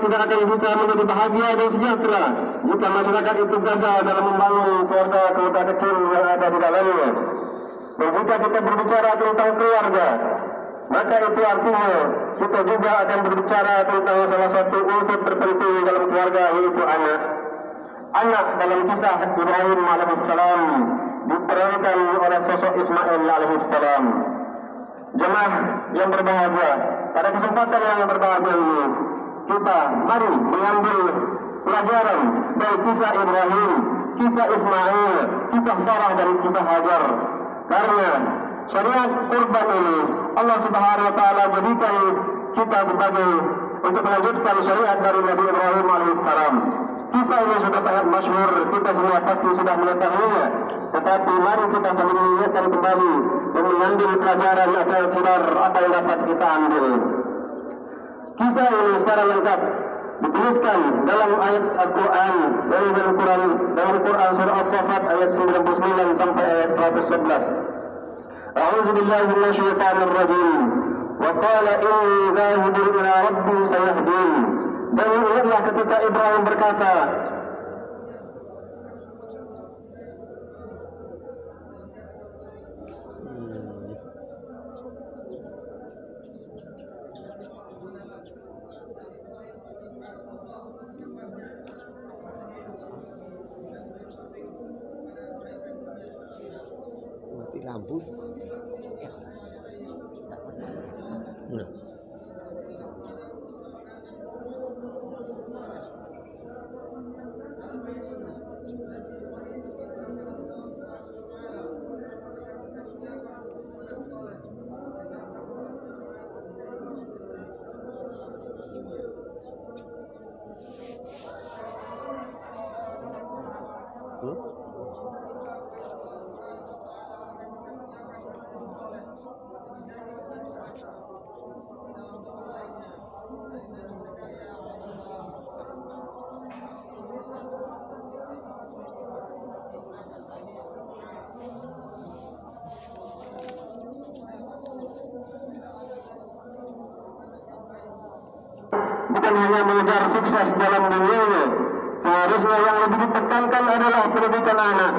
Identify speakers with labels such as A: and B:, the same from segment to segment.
A: tidak akan bisa menjadi bahagia dan sejahtera jika masyarakat itu gagal dalam membangun keluarga kecil yang ada di dalamnya. Dan jika kita berbicara tentang keluarga, maka itu artinya kita juga akan berbicara tentang salah satu unsur terpenting dalam keluarga, yaitu anak. Anak dalam kisah Ibrahim alaihissalam diperankan oleh sosok Ismail alaihissalam. Jemaah yang berbahagia, pada kesempatan yang berbahagia ini, kita mari mengambil pelajaran dari kisah Ibrahim, kisah Ismail, kisah Sarah dan kisah Hajar. Karena syariat kurban ini Allah Subhanahu wa taala jadikan kita sebagai untuk melanjutkan syariat dari Nabi Ibrahim alaihissalam. Kisah ini sudah sangat masyhur, kita semua pasti sudah mengetahuinya. Tetapi mari kita saling mengingatkan kembali dan mengambil pelajaran agar sadar apa yang dapat kita ambil. Kisah ini secara lengkap dituliskan dalam ayat Al-Quran dalam Quran surah As-Saffat ayat 99 sampai ayat 111. A'udzu billahi minasyaitonir rajim. Wa qala inni dhahibun ila rabbi sayahdin. Dan ingatlah ketika Ibrahim berkata,
B: mati lampu. Udah. bukan hanya mengejar sukses dalam dunianya, seharusnya yang lebih ditekankan adalah pendidikan anak.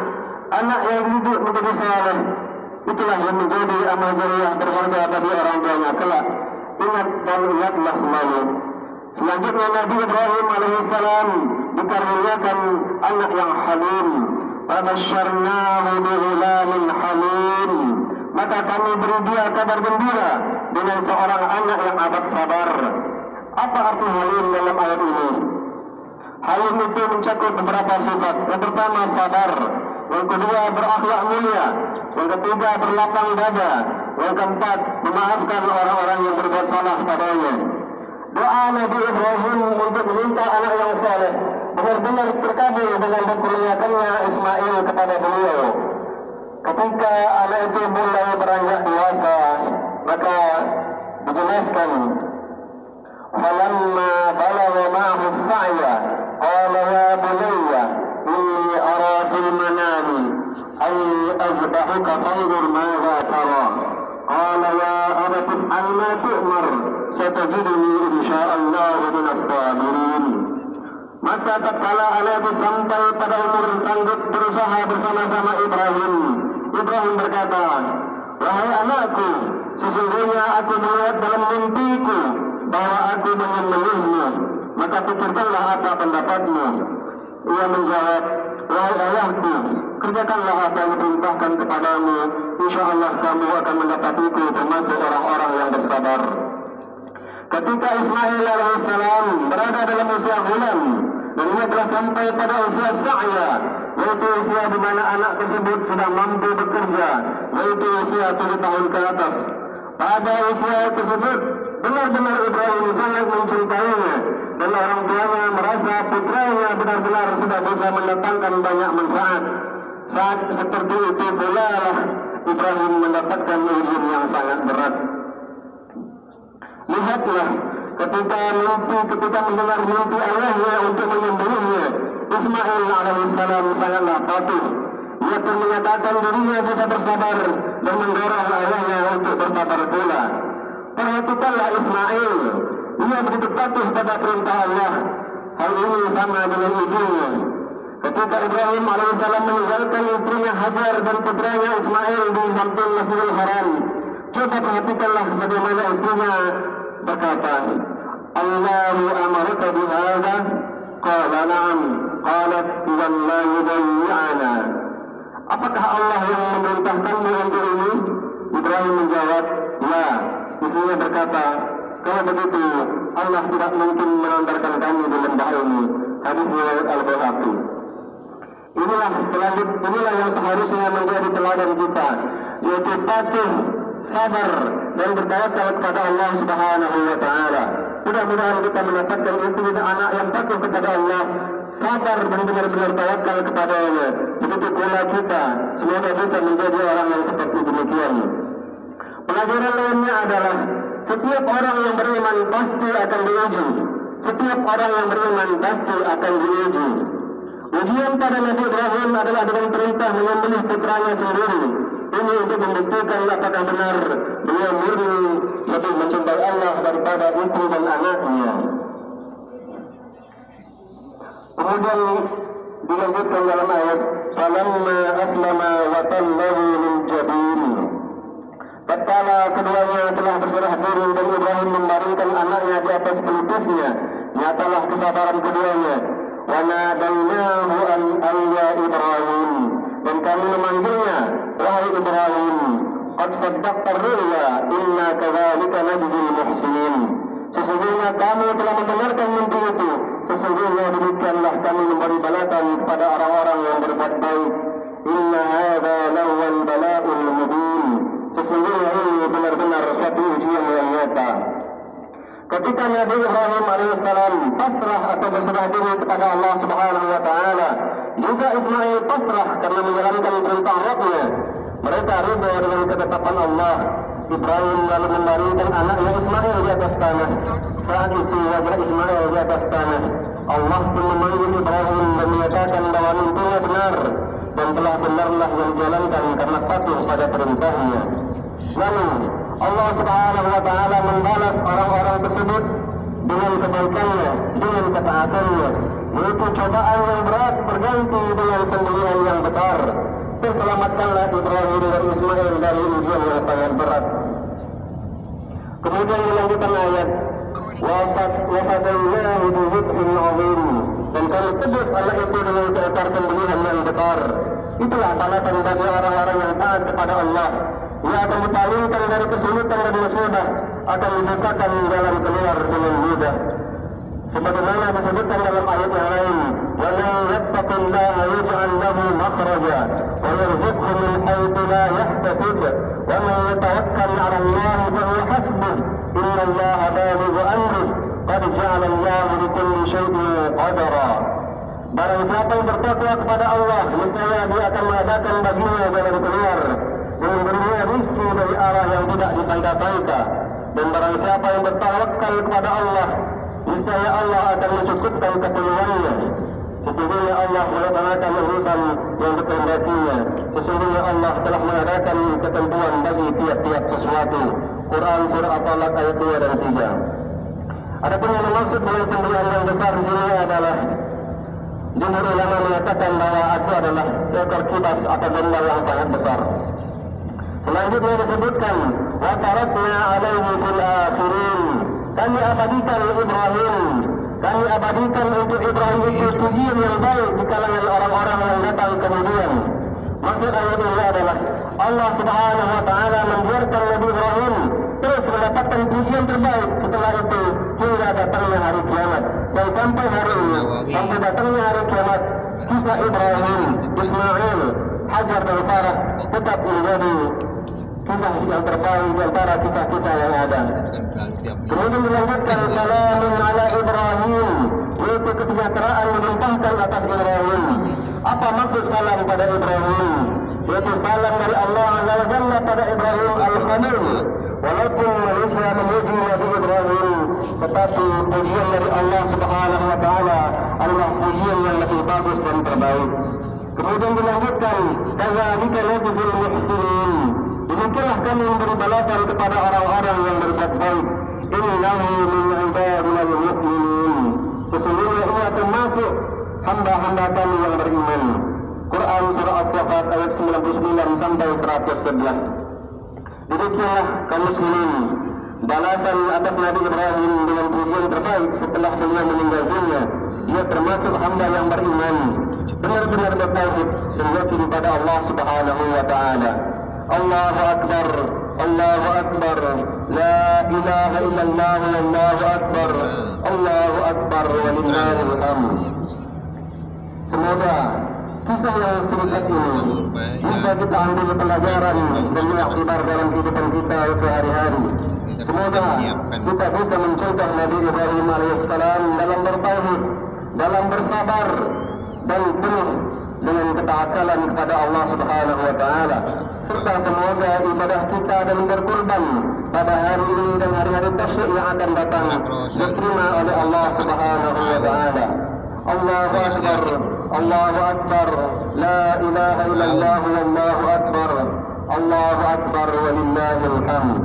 B: Anak yang dididik menjadi saleh, itulah yang menjadi amal jariah berharga bagi orang tuanya kelak. Ingat dan ingatlah selalu. Selanjutnya Nabi Ibrahim alaihissalam dikaruniakan anak yang halim. Fabasyarnahu bighulamin halim. Maka kami beri dia kabar gembira dengan seorang anak yang abad sabar. Apa arti halim dalam ayat ini? Halim itu mencakup beberapa sifat. Yang pertama sabar, yang kedua berakhlak mulia, yang ketiga berlapang dada, yang keempat memaafkan orang-orang yang berbuat salah padanya. Doa Nabi Ibrahim untuk meminta anak yang saleh benar-benar terkabul dengan dikurniakannya Ismail kepada beliau. Ketika anak itu mulai beranjak dewasa, maka dijelaskan, falamma balagha ma'ahu as-sa'ya qala ya bunayya inni ara fil manami anni azbahuka fanzur madza tara qala ya abati if'al ma tu'mar satajiduni insyaallah minas sabirin. Maka tatkala anak itu sampai pada umur sanggup berusaha bersama-sama Ibrahim berkata, wahai anakku, sesungguhnya aku melihat dalam mimpiku bahwa aku menyembelihmu, maka pikirkanlah apa pendapatmu. Ia menjawab, wahai ayahku, kerjakanlah apa yang diperintahkan kepadamu, insyaallah kamu akan mendapatiku termasuk orang-orang yang bersabar. Ketika Ismail alaihissalam berada dalam usia bulan dan ia telah sampai pada usia sa'ya, yaitu usia di mana anak tersebut sudah mampu bekerja, yaitu usia 7 tahun ke atas. Pada usia tersebut benar-benar Ibrahim sangat mencintainya dan orang tuanya merasa putranya benar-benar sudah bisa mendatangkan banyak manfaat. Saat seperti itu pula lah Ibrahim mendapatkan ujian yang sangat berat. Lihatlah ketika mendengar mimpi ayahnya untuk menyembelihnya, Ismail alaihissalam sangatlah patuh. Ia pun menyatakan dirinya bisa bersabar dan mendorong ayahnya untuk bersabar pula. Perhatikanlah Ismail ia begitu patuh pada perintah Allah. Hal ini sama dengan ibunya. Ketika Ibrahim alaihissalam meninggalkan istrinya Hajar dan putranya Ismail di samping Masjidil Haram, coba perhatikanlah bagaimana istrinya berkata, Allahu amaraka bihadza? Qala na'am. Qalat idzan la yudayyi'ana. Apakah Allah yang memerintahkanmu untuk ini? Ibrahim menjawab, ya. Istrinya berkata, kalau begitu Allah tidak mungkin menandarkan kami di lembah ini. Hadis riwayat Al-Baihaqi. Inilah yang seharusnya menjadi teladan kita, yaitu patuh, sabar dan bertawakal kepada Allah Subhanahu wa taala. Mudah-mudahan kita mendapatkan istri dan anak yang patuh kepada Allah, sabar dan benar-benar tawakal kepadanya. Begitu pula kita, semoga bisa menjadi orang yang seperti demikian. Pelajaran lainnya adalah setiap orang yang beriman pasti akan diuji. Setiap orang yang beriman pasti akan diuji. Ujian pada Nabi Ibrahim adalah dengan perintah menyembelih putranya sendiri. Ini untuk membuktikan apakah benar dia murni lebih mencintai Allah daripada istri dan anaknya. Kemudian dilanjutkan dalam ayat, "Falamma aslama wa tallahu lil jabin." Tatkala keduanya telah berserah diri dan Ibrahim membaringkan anaknya di atas pelipisnya, nyatalah kesabaran keduanya. Wa nadainahu an ya Ibrahim, dan kami memanggilnya, wahai Ibrahim, qad saddaqta ar-ru'ya inna kadzalika najzil muhsinin. Sesungguhnya kamu telah mendengarkan mimpi itu. Sesungguhnya demikianlah kami memberi balasan kepada orang-orang yang berbuat baik. Inna hadza lawal bala'ul mubin. Sesungguhnya ini benar-benar suatu ujian yang nyata. Ketika Nabi Ibrahim alaihissalam pasrah atau berserah diri kepada Allah Subhanahu wa taala, juga Ismail pasrah karena menjalankan perintah Rabbnya. Mereka ridha dengan ketetapan Allah. Ibrahim lalu membaringkan anaknya Ismail di atas tanah. Saat itu wajah Ismail di atas tanah. Allah pun memanggil Ibrahim dan menyatakan bahwa mimpinya benar dan telah benarlah yang dijalankan karena patuh pada perintahnya. Lalu Allah Subhanahu wa taala membalas orang-orang tersebut dengan kebaikannya, dengan ketaatannya. Yaitu cobaan yang berat berganti dengan sembelihan yang besar. Terselamatkanlah Ibrahim dan Ismail dari ujian yang sangat berat. Kemudian dilanjutkan ayat, wa fadaynahu bi dzibhin 'adzim, dan kami tebus anak itu dengan seekor sembelihan yang besar. Itulah balasan bagi orang-orang yang taat kepada Allah. Ia akan dipalingkan dari kesulitan dan musibah, akan dibukakan jalan keluar dengan mudah. Sebagaimana disebutkan dalam ayat yang lain, wa man yattaqillaha yaj'al lahu makhraja wa yarzuqhu min haitsu la yahtasib wa man yatawakkal 'ala Allah fa huwa hasbuh inna Allaha balighu amrihi qad ja'ala Allahu likulli shay'in qadara. Barang siapa yang bertakwa kepada Allah, niscaya Dia akan mengadakan baginya jalan keluar dan memberinya rezeki dari arah yang tidak disangka-sangka. Dan barang siapa yang bertawakal kepada Allah, niscaya Allah akan mencukupkan keperluannya. Sesungguhnya Allah melaksanakan urusan yang dikehendakinya. Sesungguhnya Allah telah mengadakan ketentuan bagi tiap-tiap sesuatu. Quran surah At-Talaq ayat 2 dan 3. Adapun yang dimaksud dengan sembelihan yang besar di sini adalah jumhur ulama mengatakan bahwa itu adalah seekor kibas atau domba yang sangat besar. Selanjutnya disebutkan, wa tarakna 'alaihi fil akhirin. Kami abadikan Ibrahim. Kami abadikan untuk Ibrahim itu pujian yang baik di kalangan orang-orang yang datang kemudian. Maksud ayat ini adalah Allah Subhanahu wa taala membiarkan Nabi Ibrahim terus mendapatkan pujian terbaik setelah itu hingga datangnya hari kiamat. Dan sampai hari ini, sampai datangnya hari kiamat, kisah Ibrahim, Ismail, Hajar dan Sarah tetap menjadi kisah yang terbaik di antara kisah-kisah yang ada. Kemudian dilanjutkan salamun ala Ibrahim, yaitu kesejahteraan dilimpahkan atas Ibrahim. Apa maksud salam pada Ibrahim? Yaitu salam dari Allah Azza wa Jalla pada Ibrahim Al-Khalil. Walaupun manusia memuji Nabi Ibrahim, tetapi pujian dari Allah Subhanahu wa taala adalah pujian yang lebih bagus dan terbaik. Kemudian dilanjutkan, kadzalika najzil muhsinin. Demikianlah kami memberi balasan kepada orang-orang yang berbuat baik.
A: innahu min ibadina al-mu'minin. Sesungguhnya ia termasuk hamba-hamba kami yang beriman. Quran surah As-Saffat ayat 99 sampai 111. Demikianlah kaum muslimin balasan atas Nabi Ibrahim dengan pujian terbaik setelah beliau meninggal dunia. Dia termasuk hamba yang beriman, benar-benar bertauhid dan yakin pada Allah Subhanahu wa taala. Allahu akbar, Allahu akbar, la ilaha illallah, Allahu akbar, Allahu akbar walillahil hamd. Semoga kisah yang singkat ini bisa kita ambil pelajaran dan mengiktibar dalam kehidupan kita sehari-hari. Semoga kita bisa mencontoh Nabi Ibrahim alaihissalam dalam bertauhid, dalam bersabar dan penuh dengan ketaatan kepada Allah Subhanahu wa taala. Serta semoga ibadah kita dan berkorban pada hari ini dan hari-hari tasyrik yang akan datang diterima oleh Allah Subhanahu wa taala. Allahu akbar, Allahu akbar, la ilaha illallah, Allahu akbar, Allahu akbar walillahil hamd.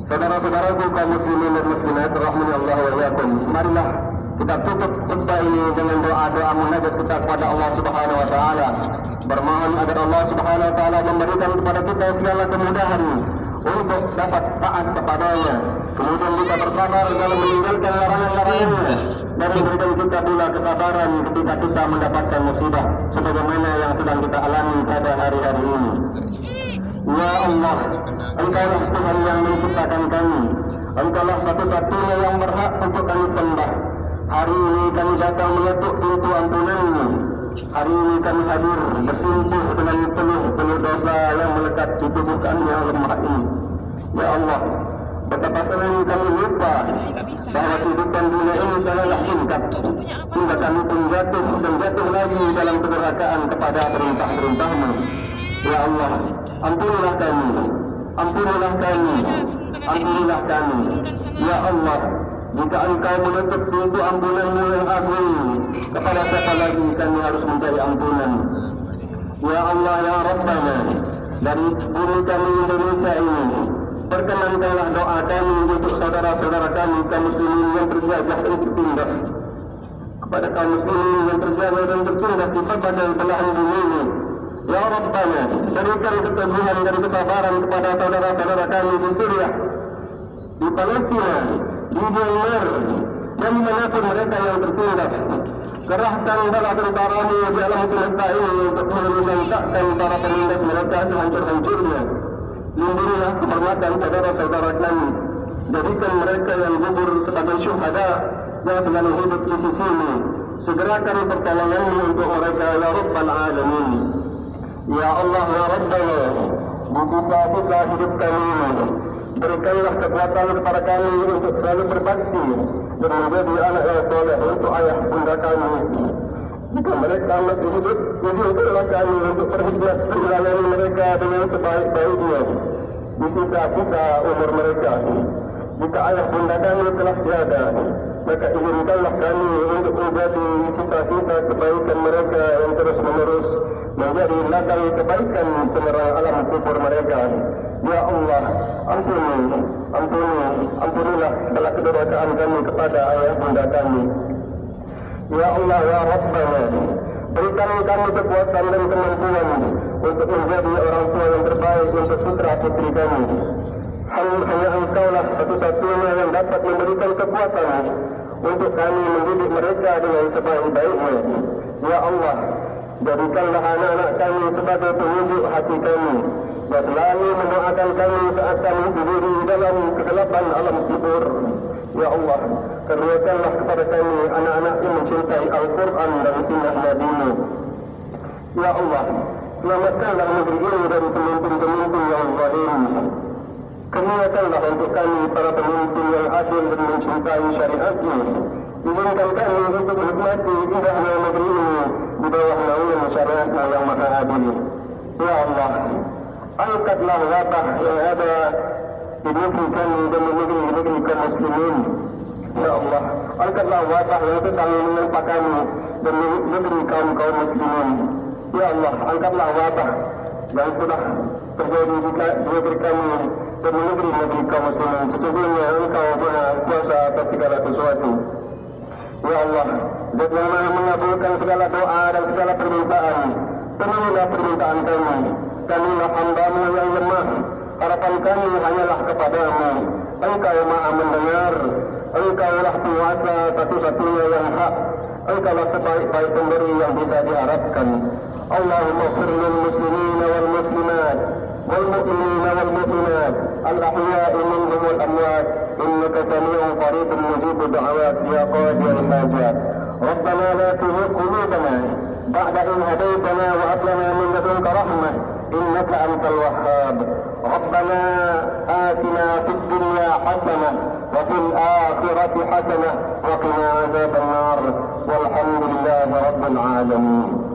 A: Saudara-saudaraku kaum muslimin dan muslimat rahimani Allah wa iyyakum. Marilah kita tutup khutbah ini dengan doa-doa munajat kita kepada Allah Subhanahu wa taala. Bermohon agar Allah Subhanahu wa taala memberikan kepada kita segala kemudahan untuk dapat taat kepada-Nya. Kemudian kita bersabar dalam meninggalkan larangan-larangannya dan memberikan kita pula kesabaran ketika kita mendapatkan musibah sebagaimana yang sedang kita alami pada hari-hari ini. Ya Allah, Engkaulah Tuhan yang menciptakan kami. Engkaulah satu-satunya yang berhak untuk kami sembah. Hari ini kami datang mengetuk pintu ampunan-Mu. Hari ini kami hadir bersimpuh dengan penuh dosa yang melekat di tubuh kami yang lemah ini. Ya Allah, betapa sering kami lupa bahawa kehidupan dunia ini sangatlah singkat, hingga kami pun jatuh dan jatuh lagi dalam kedurhakaan kepada perintah-perintah-Mu. Ya Allah, ampunilah kami, ampunilah kami, ampunilah kami. Ya Allah, jika Engkau menutup pintu ampunan-Mu yang agung, kepada siapa lagi kami harus mencari ampunan? Ya Allah, ya Rabbana, dari bumi kami Indonesia ini, perkenankanlah doa kami untuk saudara-saudara kami kaum muslimin yang terjajah dan tertindas. Kepada kaum muslimin yang terjajah dan tertindas di berbagai belahan bumi ini, ya Rabbana, berikan keteguhan dan kesabaran kepada saudara-saudara kami di Syria, di Palestina, di Myanmar, dan dimanapun mereka yang tertindas. Kerahkan bala tentara-Mu di alam semesta ini untuk menegakkan para penindas mereka sehancur-hancurnya. Lindungilah kehormatan saudara-saudara kami. Jadikan mereka yang gugur sebagai syuhada yang selalu hidup di sisi-Mu. Segerakan pertolongan-Mu untuk mereka, ya Rabbal Alamin. Ya Allah, ya Rabbana, di sisa-sisa hidup kami, berikanlah kekuatan kepada kami untuk selalu berbakti dan menjadi anak yang soleh untuk ayah bunda kami. Jika mereka masih hidup, izinkanlah kami untuk berkhidmat menjalani mereka dengan sebaik-baiknya di sisa-sisa umur mereka. Jika ayah bunda kami telah tiada, maka izinkanlah kami untuk menjadi sisa-sisa kebaikan mereka yang terus-menerus menjadi ladang kebaikan penerang alam kubur mereka. Ya Allah, ampunilah segala kedurhakaan kami kepada ayah bunda kami. Ya Allah, ya Rabbana, berikan kami kekuatan dan kemampuan untuk menjadi orang tua yang terbaik untuk putra putri kami. Hanya Engkaulah satu-satunya yang dapat memberikan kekuatan untuk kami mendidik mereka dengan sebaik-baiknya. Ya Allah, jadikanlah anak-anak kami sebagai penunjuk hati kami dan selalu mendoakan kami saat kami berdiri dalam kegelapan alam kubur. Ya Allah, karuniakanlah kepada kami anak-anak yang mencintai Al-Quran dan sunnah Nabi-Mu. Ya Allah, selamatkanlah negeri ini dari pemimpin-pemimpin yang zalim. Karuniakanlah untuk kami para pemimpin yang adil dan mencintai syariat-Mu. Izinkan kami untuk menikmati indahnya negeri ini di bawah naungan syariat-Mu yang maha adil. Ya Allah, angkatlah wabah yang ada di negeri kami dan negeri kaum muslimin. Ya Allah, angkatlah wabah yang sedang menimpa kami dan negeri kaum muslimin. Ya Allah, angkatlah wabah yang sudah terjadi di negeri kami dan negeri-negeri kaum muslimin. Sesungguhnya Engkau Maha Kuasa atas segala sesuatu. Ya Allah, Zat yang Maha mengabulkan segala doa dan segala permintaan. Penuhilah permintaan kami. Kamilah hamba-Mu yang lemah. Harapan kami hanyalah kepadamu. Engkau Maha mendengar. Engkaulah penguasa satu-satunya yang hak. Engkaulah sebaik-baik pemberi yang bisa diharapkan. Allahumma ighfir lil muslimin wal muslimat wal mu'minin wal mu'minat al ahya'i minhum wal amwat innaka sami'un qaribun mujibud da'awat ya qadiyal hajat. Rabbana la tuzigh qulubana ba'da idh hadaytana wa hab lana min ladunka rahmah innaka antal wahhab. Rabbana atina fid dunya hasanah wa fil akhirati hasanah wa qina adzaban nar walhamdulillahi rabbil alamin.